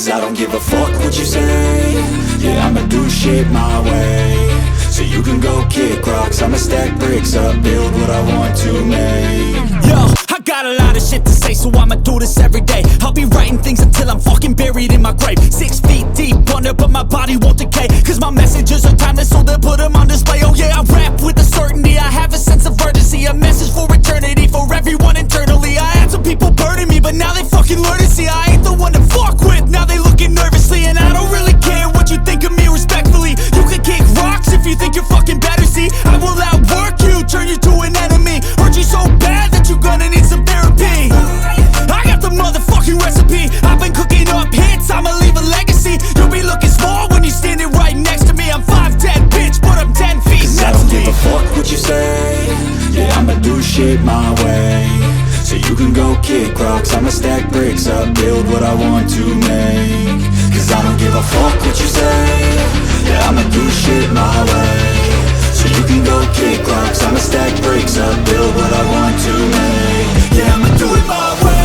Cause I don't give a fuck what you say. Yeah, I'ma do shit my way. So you can go kick rocks, I'ma stack bricks up, build what I want to make. Yo, I got a lot of shit to say, so I'ma do this every day. I'll be writing things until I'm fucking buried in my grave. 6 feet deep under, but my body won't decay. Cause my messages are timeless, so they'll put them on display. Oh yeah, I rap with a certainty, I have a sense of urgency. A message for eternity, for everyone internally. I had some people burning me, but now they fucking learn to see I ain't the one to fuck with, now they looking nervously. And I don't really care what you think of me respectfully. You can kick rocks if you think you're fucking better, see. I will outwork you, turn you to an enemy. Hurt you so bad that you're gonna need some therapy. I got the motherfucking recipe. I've been cooking up hits, I'ma leave a legacy. You'll be looking small when you're standing right next to me. I'm 5'10", bitch, but I'm 10 feet next to me. Cause I don't give a fuck what you say. Yeah, I'ma do shit my way. So you can go kick rocks, I'ma stack bricks up, build what I want to make. Cause I don't give a fuck what you say. Yeah, I'ma do shit my way. So you can go kick rocks, I'ma stack bricks up, build what I want to make. Yeah, I'ma do it my way.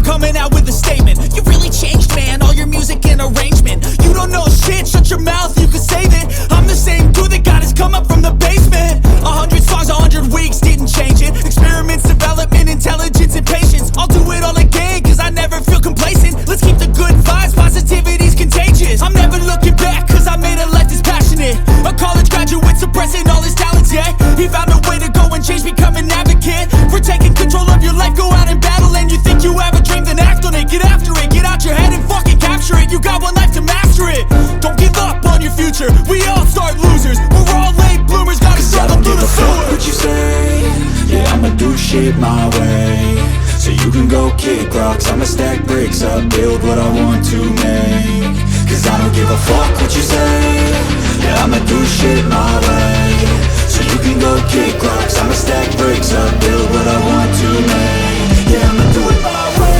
Coming out with a statement. You really changed, man, all your music and arrangement. You don't know shit, shut your mouth, you can save it. I'm the same dude that got his come up from the basement. 100 songs, 100 weeks, didn't change it. Experiments, development, intelligence, and patience. I'll do it all again, cause I never feel complacent. Let's keep the good vibes, positivity's contagious. I'm never looking back, cause I made a life that's passionate. A college graduate suppressing all his talents, yeah. He found a way to go and change, become an advocate. For taking control of your life, go out and battle. And you think you have a dream, then act on it. Get after it, get out your head and fucking capture it. You got one life to master it. Don't give up on your future, we all start losers. We're all late bloomers, gotta struggle through the sewer. What you say? Yeah, I'ma do shit my way. So you can go kick rocks, I'ma stack bricks up, build what I want to make. Cause I don't give a fuck what you say. Yeah, I'ma do shit my way. So you can go kick rocks, I'ma stack bricks up, build what I want to make. Yeah, I'ma do it my way.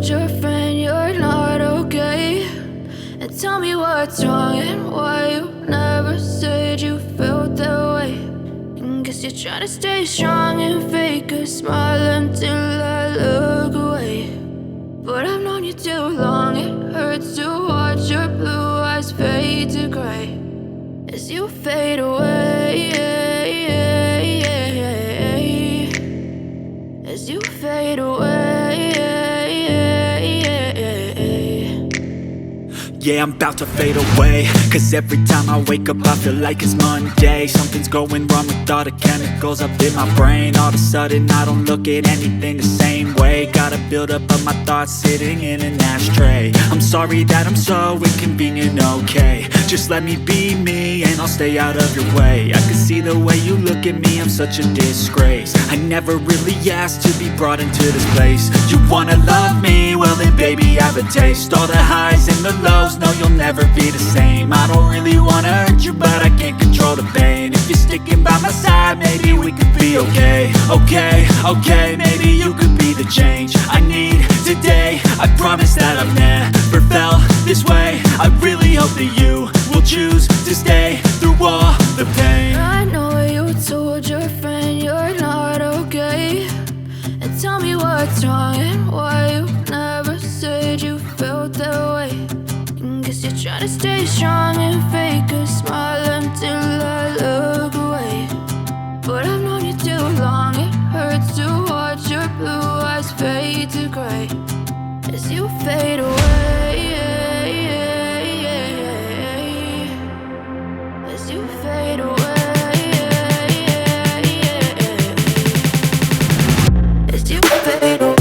told your friend you're not okay? And tell me what's wrong and why you never said you felt that way. And guess you're trying to stay strong and fake a smile until I look away. But I've known you too long, it hurts to watch your blue eyes fade to gray as you fade away, as you fade away. Yeah, I'm about to fade away, cause every time I wake up I feel like it's Monday. Something's going wrong with all the chemicals up in my brain. All of a sudden I don't look at anything the same way. Got a buildup of my thoughts sitting in an ashtray. I'm sorry that I'm so inconvenient, okay? Just let me be me and I'll stay out of your way. I can see the way you look at me, I'm such a disgrace. I never really asked to be brought into this place. You wanna love me? Well then baby have a taste. All the highs and the lows, no you'll never be the same. I don't really wanna hurt you but I can't control the pain. If you're sticking by my side maybe we could be okay. Okay, maybe you could be the change I need today. I promise that I've never felt this way. I really hope that you will choose to stay through all the pain. I know you told your friend you're not okay. And tell me what's wrong and why you never said you felt that way. And guess you're trying to stay strong and fake a smile until I look away. But I've known you too long, it hurts to watch your blue eyes fade to gray as you fade away, as you fade away, as you fade away.